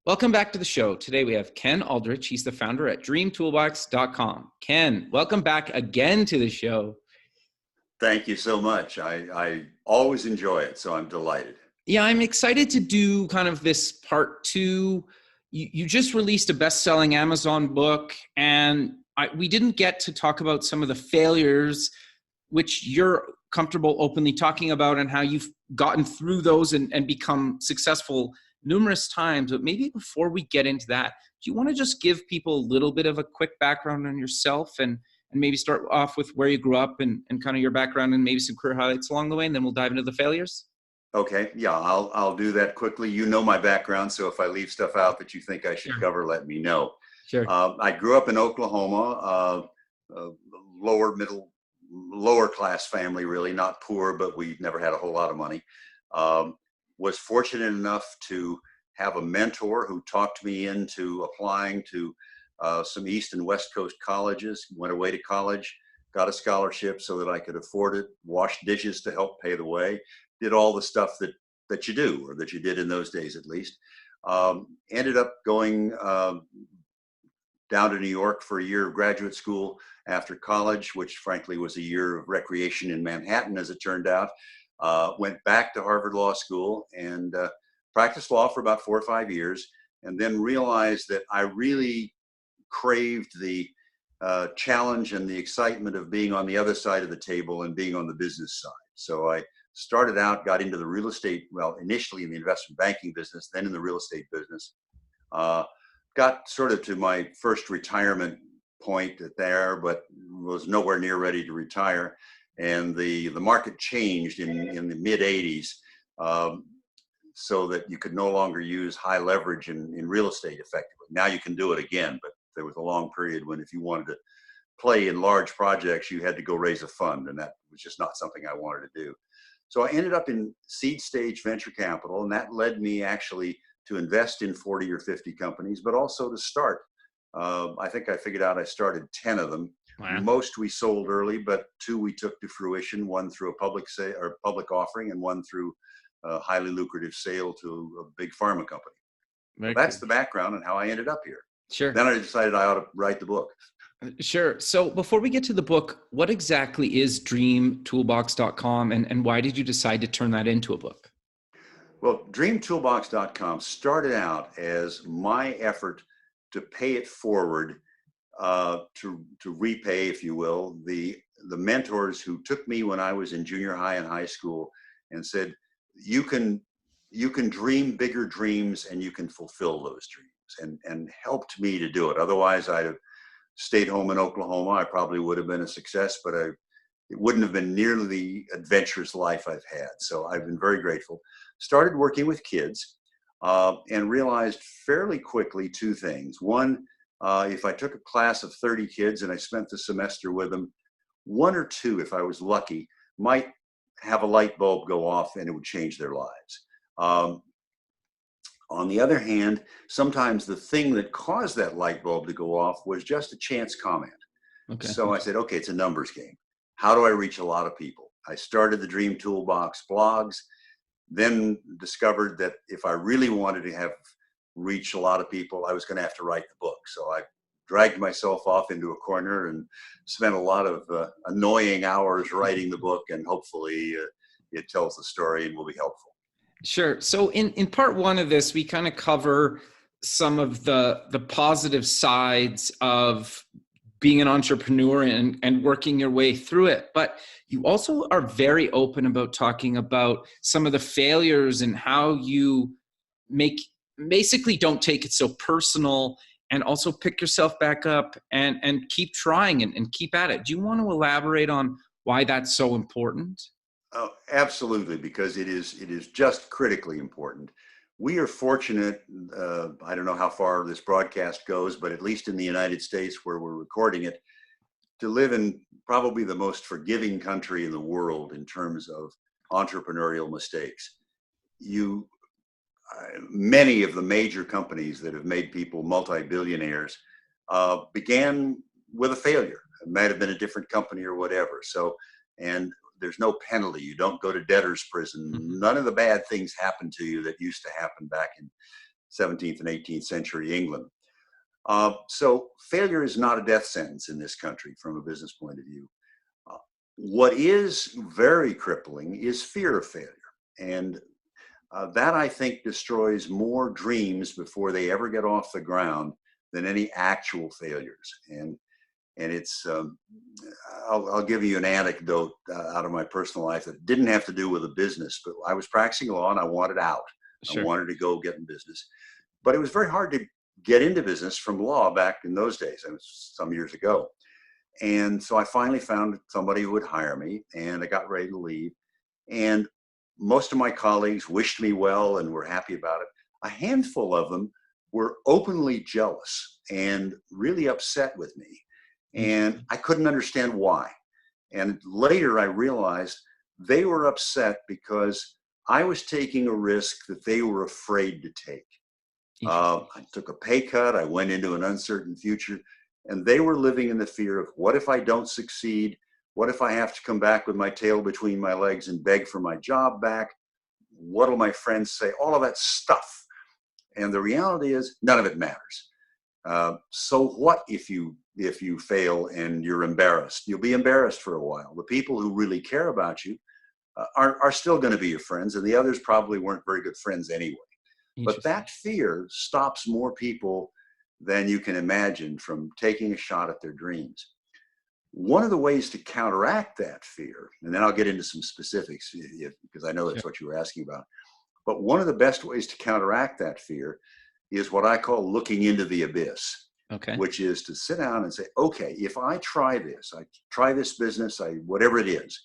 Welcome back to the show. Today we have Ken Aldrich. He's the founder at dreamtoolbox.com. Ken, welcome back again to the show. Thank you so much. I always enjoy it, so I'm delighted. Yeah, I'm excited to do kind of this part two. You just released a best-selling Amazon book, and we didn't get to talk about some of the failures which you're comfortable openly talking about and how you've gotten through those and become successful numerous times. But maybe before we get into that, do you want to just give people a little bit of a quick background on yourself and maybe start off with where you grew up and kind of your background and maybe some career highlights along the way, and then we'll dive into the failures? Okay, yeah, I'll do that quickly. You know my background, so if I leave stuff out that you think I should cover, let me know. Sure. I grew up in Oklahoma, lower class family, really, not poor, but we never had a whole lot of money. Was fortunate enough to have a mentor who talked me into applying to some East and West Coast colleges, went away to college, got a scholarship so that I could afford it, washed dishes to help pay the way, did all the stuff that you do, or that you did in those days at least. Ended up going down to New York for a year of graduate school after college, which frankly was a year of recreation in Manhattan, as it turned out. Went back to Harvard Law School and practiced law for about 4 or 5 years, and then realized that I really craved the challenge and the excitement of being on the other side of the table and being on the business side. So I started out, got into the real estate, well, initially in the investment banking business, then in the real estate business. Got sort of to my first retirement point there, but was nowhere near ready to retire. And the market changed in the mid 80s, so that you could no longer use high leverage in real estate effectively. Now you can do it again, but there was a long period when if you wanted to play in large projects, you had to go raise a fund, and that was just not something I wanted to do. So I ended up in seed stage venture capital, and that led me actually to invest in 40 or 50 companies, but also to start. I think I figured out I started 10 of them. Wow. Most we sold early, but 2 we took to fruition, one through a public offering and one through a highly lucrative sale to a big pharma company. So that's the background and how I ended up here. Sure. Then I decided I ought to write the book. Sure. So before we get to the book, what exactly is dreamtoolbox.com and why did you decide to turn that into a book? Well, dreamtoolbox.com started out as my effort to pay it forward, to repay, if you will, the mentors who took me when I was in junior high and high school and said, you can dream bigger dreams and you can fulfill those dreams, and helped me to do it. Otherwise, I'd have stayed home in Oklahoma. I probably would have been a success, but it wouldn't have been nearly the adventurous life I've had. So I've been very grateful. Started working with kids and realized fairly quickly 2 things. One, if I took a class of 30 kids and I spent the semester with them, 1 or 2, if I was lucky, might have a light bulb go off and it would change their lives. On the other hand, sometimes the thing that caused that light bulb to go off was just a chance comment. Okay. So I said, okay, it's a numbers game. How do I reach a lot of people? I started the Dream Toolbox blogs, then discovered that if I really wanted to reach a lot of people, I was going to have to write the book. So I dragged myself off into a corner and spent a lot of annoying hours writing the book, and hopefully it tells the story and will be helpful. Sure. So in part 1 of this, we kind of cover some of the positive sides of being an entrepreneur and working your way through it. But you also are very open about talking about some of the failures and how you basically don't take it so personal, and also pick yourself back up and keep trying and keep at it. Do you want to elaborate on why that's so important? Oh, absolutely, because it is just critically important. We are fortunate, I don't know how far this broadcast goes, but at least in the United States where we're recording it, to live in probably the most forgiving country in the world in terms of entrepreneurial mistakes. Many of the major companies that have made people multi-billionaires began with a failure. It might have been a different company or whatever. So, and there's no penalty. You don't go to debtor's prison. None of the bad things happen to you that used to happen back in 17th and 18th century England. So failure is not a death sentence in this country from a business point of view. What is very crippling is fear of failure. And that, I think, destroys more dreams before they ever get off the ground than any actual failures. And it's, I'll give you an anecdote out of my personal life that didn't have to do with a business, but I was practicing law and I wanted out. Sure. I wanted to go get in business. But it was very hard to get into business from law back in those days. It was some years ago. And so I finally found somebody who would hire me, and I got ready to leave. And most of my colleagues wished me well and were happy about it. A handful of them were openly jealous and really upset with me. And I couldn't understand why. And later I realized they were upset because I was taking a risk that they were afraid to take. I took a pay cut. I went into an uncertain future, and they were living in the fear of, what if I don't succeed? What if I have to come back with my tail between my legs and beg for my job back? What'll my friends say? All of that stuff. And the reality is, none of it matters. So what if you fail and you're embarrassed? You'll be embarrassed for a while. The people who really care about you are still going to be your friends, and the others probably weren't very good friends anyway. But that fear stops more people than you can imagine from taking a shot at their dreams. One of the ways to counteract that fear, and then I'll get into some specifics because I know that's what you were asking about, but one of the best ways to counteract that fear is what I call looking into the abyss, which is to sit down and say, okay, if I try this business, whatever it is,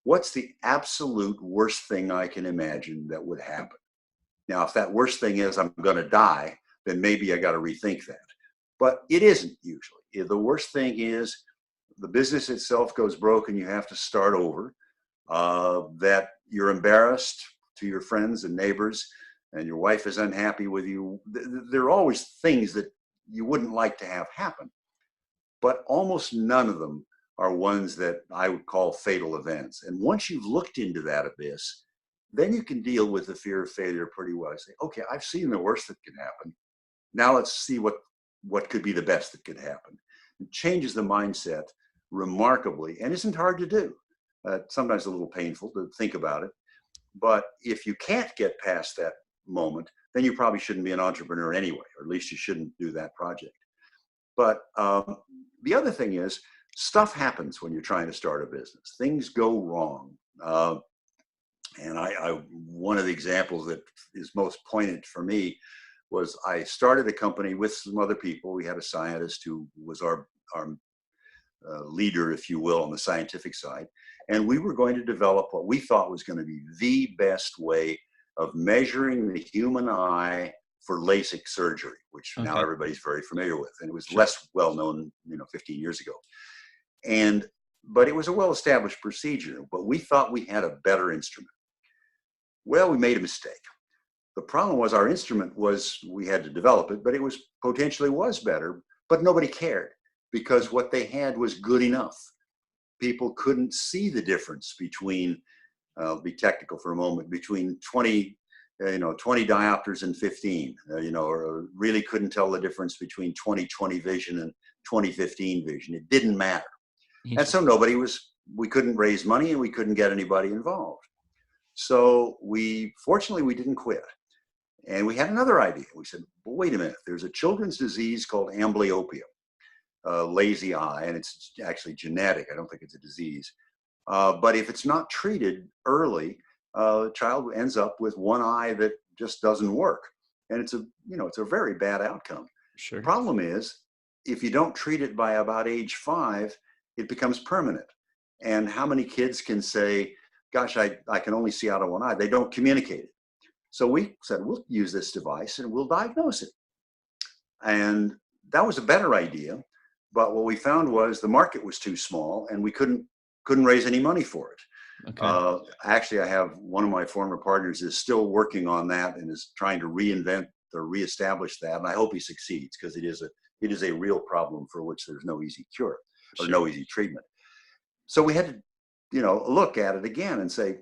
what's the absolute worst thing I can imagine that would happen? Now, if that worst thing is I'm going to die, then maybe I got to rethink that. But it isn't usually. The worst thing is the business itself goes broke and you have to start over, that you're embarrassed to your friends and neighbors, and your wife is unhappy with you. There are always things that you wouldn't like to have happen, but almost none of them are ones that I would call fatal events. And once you've looked into that abyss, then you can deal with the fear of failure pretty well. I say, okay, I've seen the worst that can happen. Now let's see what could be the best that could happen. It changes the mindset remarkably and isn't hard to do. Sometimes a little painful to think about it. But if you can't get past that moment, then you probably shouldn't be an entrepreneur anyway, or at least you shouldn't do that project. But the other thing is, stuff happens when you're trying to start a business. Things go wrong. And one of the examples that is most poignant for me was I started a company with some other people. We had a scientist who was our leader, if you will, on the scientific side. And we were going to develop what we thought was going to be the best way of measuring the human eye for LASIK surgery, which now everybody's very familiar with. And it was less well known, 15 years ago. But it was a well-established procedure, but we thought we had a better instrument. Well, we made a mistake. The problem was our instrument we had to develop it, but it potentially was better, but nobody cared because what they had was good enough. People couldn't see the difference between, I'll be technical for a moment, between 20 diopters and 15, or really couldn't tell the difference between 20/20 vision and 20/15 vision. It didn't matter. And so we couldn't raise money and we couldn't get anybody involved. So fortunately, we didn't quit. And we had another idea. We said, well, wait a minute, there's a children's disease called Amblyopia Lazy Eye, and it's actually genetic. I don't think it's a disease. But if it's not treated early, the child ends up with one eye that just doesn't work. And it's a very bad outcome. Sure. The problem is, if you don't treat it by about age 5, it becomes permanent. And how many kids can say, gosh, I can only see out of one eye? They don't communicate it. So we said, we'll use this device and we'll diagnose it. And that was a better idea. But what we found was the market was too small and we couldn't raise any money for it. Okay. Actually, I have one of my former partners is still working on that and is trying to reinvent or reestablish that. And I hope he succeeds because it is a real problem for which there's no easy cure or no easy treatment. So we had to, look at it again and say,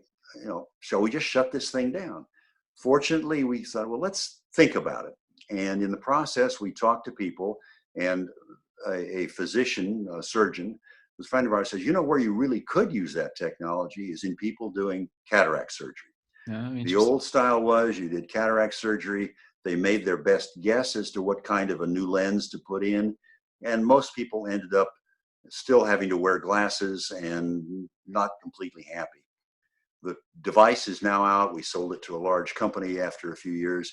shall we just shut this thing down? Fortunately, we said, well, let's think about it. And in the process, we talked to people, and a physician, a surgeon, a friend of ours says, you know, where you really could use that technology is in people doing cataract surgery. Oh, The interesting. old style was you did cataract surgery. They made their best guess as to what kind of a new lens to put in. And most people ended up still having to wear glasses and not completely happy. The device is now out. We sold it to a large company after a few years,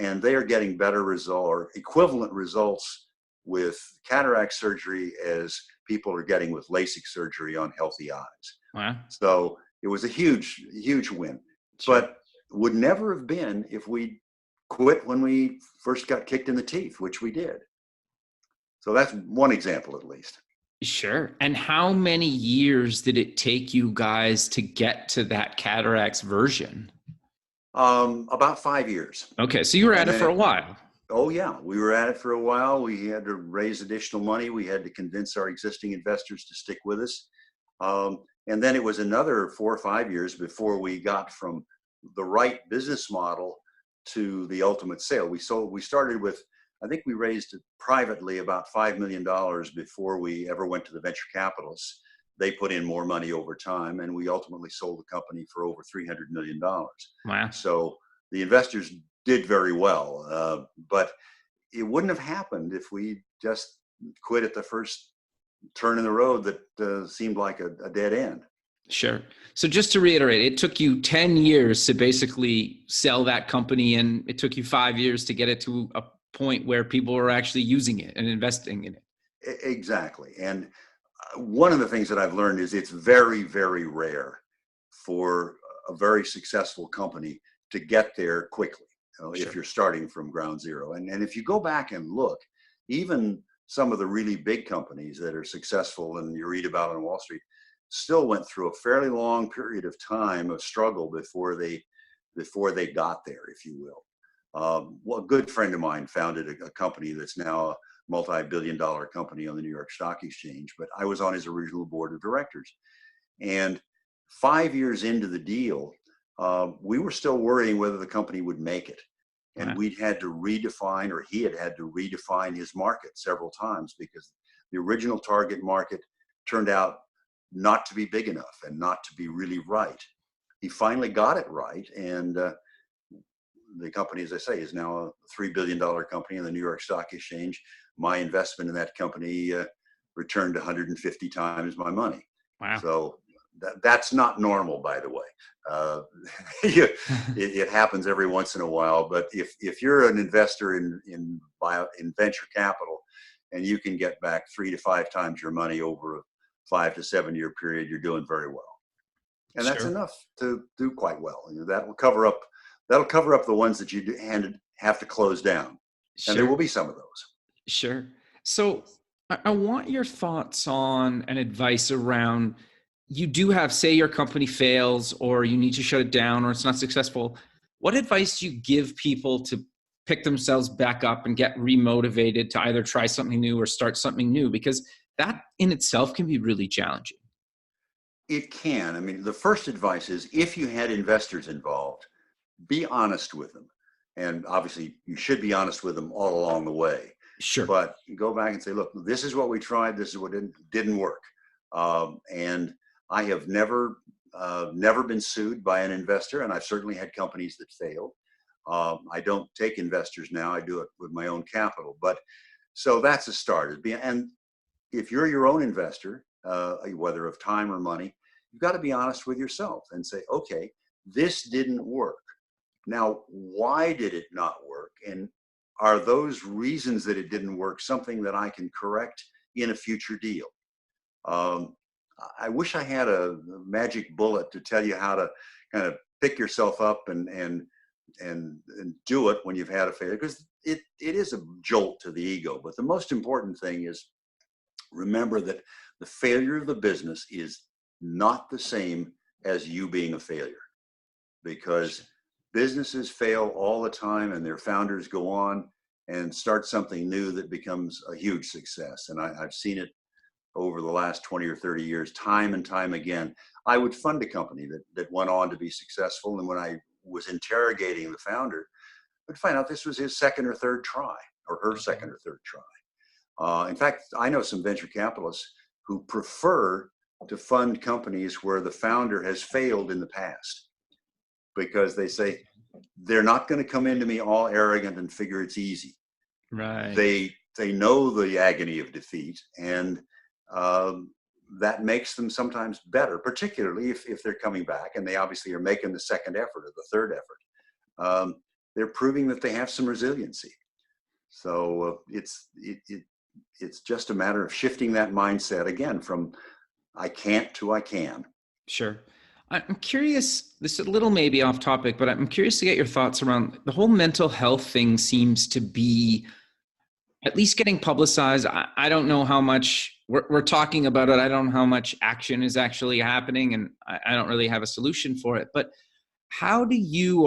and they are getting better results or equivalent results with cataract surgery as people are getting with LASIK surgery on healthy eyes. Wow. So it was a huge, huge win, Sure. but would never have been if we quit when we first got kicked in the teeth, which we did. So that's one example, at least. Sure. And how many years did it take you guys to get to that cataracts version? About 5 years. Okay, so you were at And it then for a while. oh yeah, we were at it for a while. We had to raise additional money. We had to convince our existing investors to stick with us. And then it was another 4 or 5 years before we got from the right business model to the ultimate sale. We started with, I think we raised privately about $5 million before we ever went to the venture capitalists. They put in more money over time, and we ultimately sold the company for over $300 million. Wow. So the investors did very well, but it wouldn't have happened if we just quit at the first turn in the road that seemed like a dead end. Sure. So just to reiterate, it took you 10 years to basically sell that company, and it took you 5 years to get it to a point where people were actually using it and investing in it. Exactly. And one of the things that I've learned is it's very, very rare for a very successful company to get there quickly, Sure. if you're starting from ground zero. And if you go back and look, even some of the really big companies that are successful and you read about on Wall Street still went through a fairly long period of time of struggle before they got there, if you will. Well, a good friend of mine founded a company that's now a multi-billion-dollar company on the New York Stock Exchange, but I was on his original board of directors. And 5 years into the deal, we were still worrying whether the company would make it. And Wow. we'd had to redefine, or he had to redefine his market several times because the original target market turned out not to be big enough and not to be really right. He finally got it right, and the company, as I say, is now a $3 billion company on the New York Stock Exchange. My investment in that company returned 150 times my money. Wow. So that's not normal, by the way. It happens every once in a while. But if you're an investor in venture capital, and you can get back 3 to 5 times your money over a 5 to 7 year period, you're doing very well. And that's Sure. enough to do quite well. That'll cover up the ones that you have to close down, and there Sure. will be some of those. Sure. So I want your thoughts on an advice around, you do have, say your company fails or you need to shut it down or it's not successful. What advice do you give people to pick themselves back up and get remotivated to either try something new or start something new? Because that in itself can be really challenging. It can. I mean, the first advice is if you had investors involved, be honest with them. And obviously, you should be honest with them all along the way. Sure. But go back and say, look, this is what we tried. This is what didn't work. And I have never been sued by an investor, and I've certainly had companies that failed. I don't take investors now. I do it with my own capital. But so that's a start. And if you're your own investor, whether of time or money, you've got to be honest with yourself and say, okay, this didn't work. Now, why did it not work? And are those reasons that it didn't work something that I can correct in a future deal? I wish I had a magic bullet to tell you how to kind of pick yourself up and do it when you've had a failure, because it is a jolt to the ego. But the most important thing is remember that the failure of the business is not the same as you being a failure, because businesses fail all the time and their founders go on and start something new that becomes a huge success. And I've seen it over the last 20 or 30 years, time and time again. I would fund a company that went on to be successful. And when I was interrogating the founder, We'd find out this was his second or third try, or her second or third try. In fact, I know some venture capitalists who prefer to fund companies where the founder has failed in the past, because they say they're not going to come into me all arrogant and figure it's easy. Right. They know the agony of defeat, and that makes them sometimes better, particularly if they're coming back and they obviously are making the second effort or the third effort. They're proving that they have some resiliency. So it's just a matter of shifting that mindset again from I can't to I can. Sure. I'm curious, this is a little maybe off topic, but I'm curious to get your thoughts around the whole mental health thing. Seems to be at least getting publicized. I don't know how much we're talking about it. I don't know how much action is actually happening, and I don't really have a solution for it. But how have you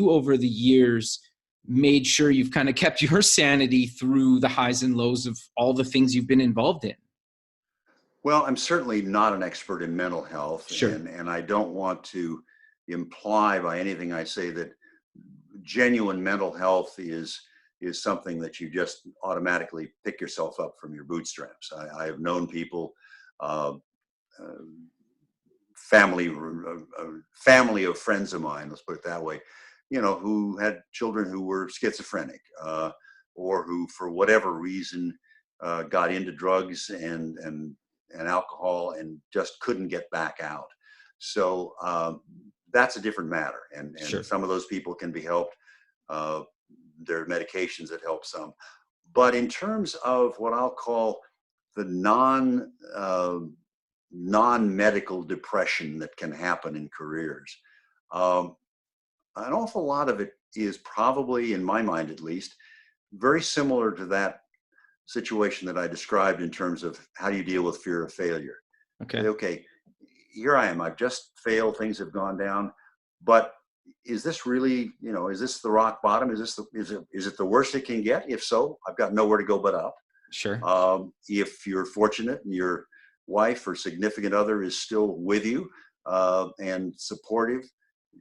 over the years made sure you've kind of kept your sanity through the highs and lows of all the things you've been involved in? Well, I'm certainly not an expert in mental health, Sure. and I don't want to imply by anything I say that genuine mental health is something that you just automatically pick yourself up from your bootstraps. I have known people, uh, uh, family of friends of mine, let's put it that way, who had children who were schizophrenic, or who, for whatever reason, got into drugs and alcohol and just couldn't get back out. So that's a different matter. And Sure. some of those people can be helped. There are medications that help some. But in terms of what I'll call the non-medical depression that can happen in careers, an awful lot of it is probably, in my mind at least, very similar to that situation that I described in terms of how do you deal with fear of failure. Okay, here I am. I've just failed. Things have gone down. But is this really, is this the rock bottom? Is it the worst it can get? If so, I've got nowhere to go but up. Sure. If you're fortunate and your wife or significant other is still with you and supportive,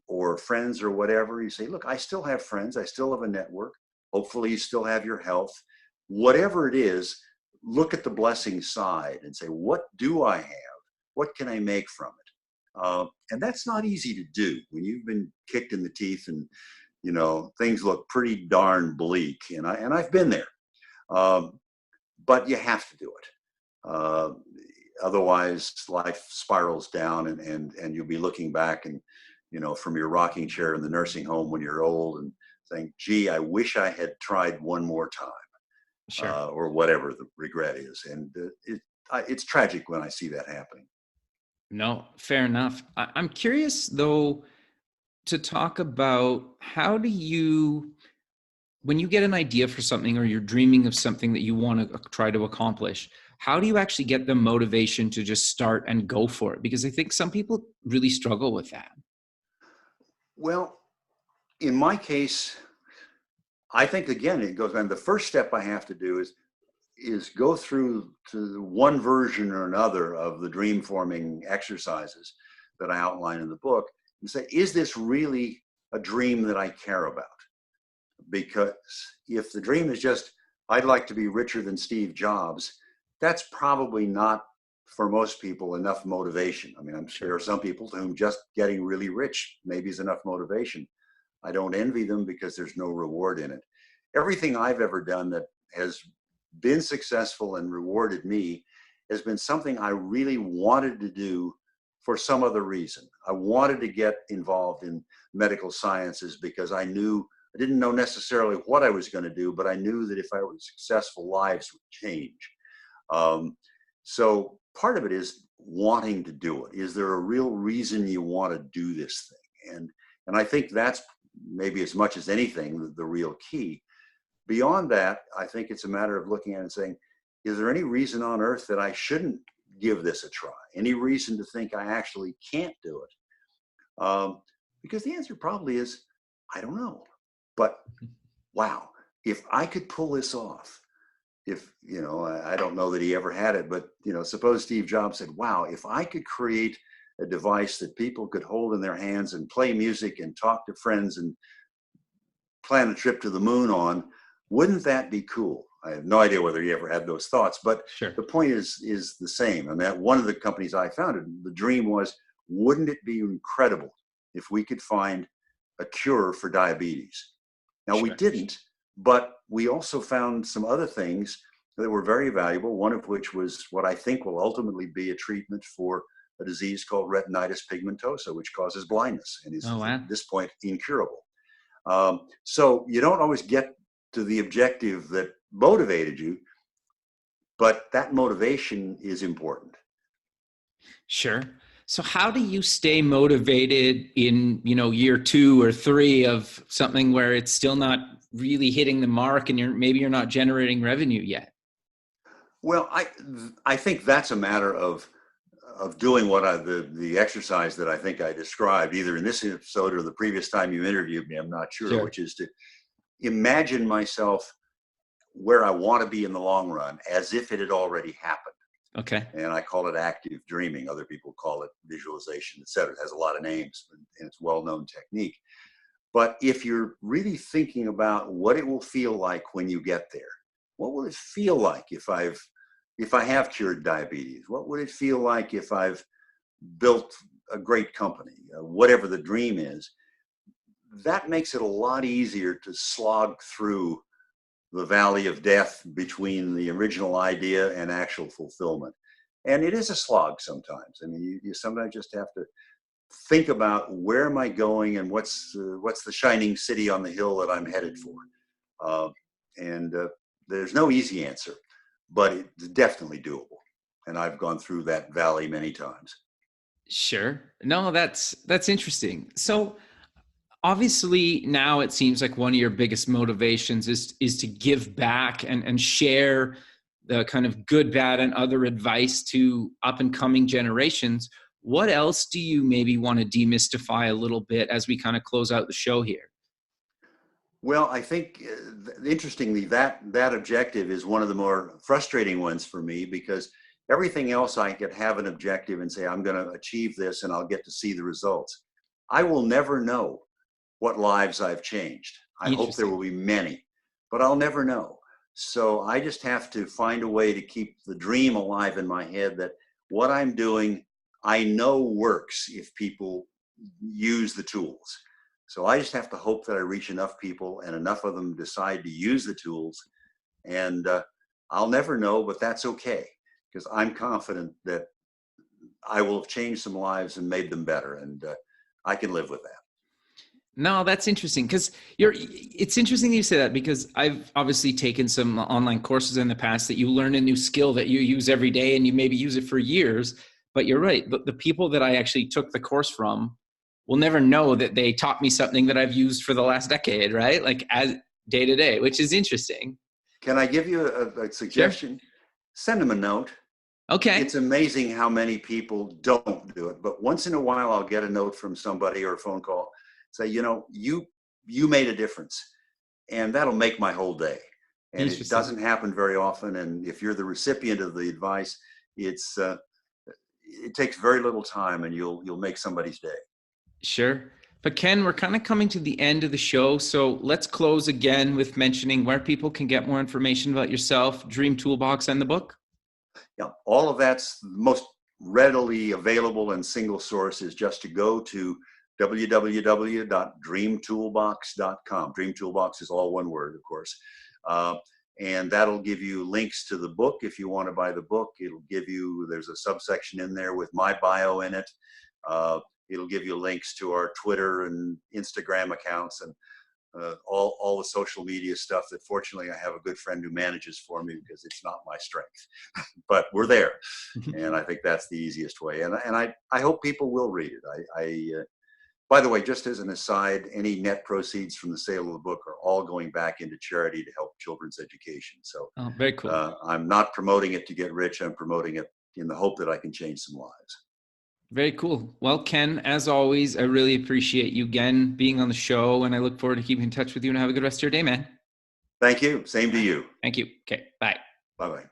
or friends or whatever, you say, look, I still have friends. I still have a network. Hopefully you still have your health. Whatever it is, look at the blessing side and say, what do I have? What can I make from it? And that's not easy to do when you've been kicked in the teeth and, things look pretty darn bleak. And I've been there. But you have to do it. Otherwise, life spirals down and you'll be looking back and, from your rocking chair in the nursing home when you're old and saying, gee, I wish I had tried one more time. Sure. Or whatever the regret is. And it's tragic when I see that happening. No, fair enough. I'm curious, though, to talk about how do you, when you get an idea for something or you're dreaming of something that you want to try to accomplish, how do you actually get the motivation to just start and go for it? Because I think some people really struggle with that. Well, in my case, I think, again, it goes on. The first step I have to do is go through to one version or another of the dream forming exercises that I outline in the book and say, is this really a dream that I care about? Because if the dream is just, I'd like to be richer than Steve Jobs, that's probably not, for most people, enough motivation. I mean, I'm sure there are some people to whom just getting really rich maybe is enough motivation. I don't envy them because there's no reward in it. Everything I've ever done that has been successful and rewarded me has been something I really wanted to do for some other reason. I wanted to get involved in medical sciences because I didn't know necessarily what I was going to do, but I knew that if I was successful, lives would change. So part of it is wanting to do it. Is there a real reason you want to do this thing? And I think that's maybe as much as anything the real key. Beyond that, I think it's a matter of looking at it and saying, is there any reason on earth that I shouldn't give this a try? Any reason to think I actually can't do it? Because the answer probably is, I don't know. But wow, if I could pull this off, I don't know that he ever had it, but, suppose Steve Jobs said, wow, if I could create a device that people could hold in their hands and play music and talk to friends and plan a trip to the moon on. Wouldn't that be cool? I have no idea whether you ever had those thoughts, but Sure. the point is the same. And that one of the companies I founded, the dream was, wouldn't it be incredible if we could find a cure for diabetes? Now, we Sure. didn't, but we also found some other things that were very valuable, one of which was what I think will ultimately be a treatment for a disease called retinitis pigmentosa, which causes blindness and is Oh, wow. at this point incurable. So you don't always get to the objective that motivated you, but that motivation is important. Sure. So how do you stay motivated in, year 2 or 3 of something where it's still not really hitting the mark and maybe you're not generating revenue yet? Well, I think that's a matter of doing what the exercise that I think I described, either in this episode or the previous time you interviewed me, I'm not sure, Sure. which is to imagine myself where I want to be in the long run as if it had already happened. Okay. And I call it active dreaming. Other people call it visualization, et cetera. It has a lot of names and it's a well-known technique. But if you're really thinking about what it will feel like when you get there, what will it feel like if I have cured diabetes? What would it feel like if I've built a great company? Whatever the dream is, that makes it a lot easier to slog through the valley of death between the original idea and actual fulfillment. And it is a slog sometimes. I mean, you sometimes just have to think about where am I going and what's the shining city on the hill that I'm headed for. And there's no easy answer, but it's definitely doable. And I've gone through that valley many times. Sure. No, that's interesting. So obviously now it seems like one of your biggest motivations is to give back and share the kind of good, bad, and other advice to up and coming generations. What else do you maybe want to demystify a little bit as we kind of close out the show here? Well, I think interestingly, that objective is one of the more frustrating ones for me, because everything else I could have an objective and say, I'm going to achieve this and I'll get to see the results. I will never know what lives I've changed. I hope there will be many, but I'll never know. So I just have to find a way to keep the dream alive in my head that what I'm doing, I know works if people use the tools. So I just have to hope that I reach enough people and enough of them decide to use the tools. And I'll never know, but that's okay, because I'm confident that I will have changed some lives and made them better. And I can live with that. No, that's interesting, because it's interesting that you say that, because I've obviously taken some online courses in the past that you learn a new skill that you use every day and you maybe use it for years. But you're right. The people that I actually took the course from will never know that they taught me something that I've used for the last decade, right? Like as day to day, which is interesting. Can I give you a suggestion? Sure. Send them a note. Okay. It's amazing how many people don't do it, but once in a while I'll get a note from somebody or a phone call, say, you made a difference, and that'll make my whole day. And it doesn't happen very often. And if you're the recipient of the advice, it takes very little time, and you'll make somebody's day. Sure. But Ken, we're kind of coming to the end of the show. So let's close again with mentioning where people can get more information about yourself, Dream Toolbox, and the book. Yeah, all of that's most readily available and single source is just to go to www.dreamtoolbox.com. Dream Toolbox is all one word, of course. And that'll give you links to the book. If you want to buy the book, there's a subsection in there with my bio in it. It'll give you links to our Twitter and Instagram accounts and all the social media stuff that fortunately I have a good friend who manages for me, because it's not my strength. But we're there. And I think that's the easiest way. And I hope people will read it. By the way, just as an aside, any net proceeds from the sale of the book are all going back into charity to help children's education. So very cool. I'm not promoting it to get rich. I'm promoting it in the hope that I can change some lives. Very cool. Well, Ken, as always, I really appreciate you again being on the show, and I look forward to keeping in touch with you, and have a good rest of your day, man. Thank you. Same to you. Thank you. Okay. Bye. Bye-bye.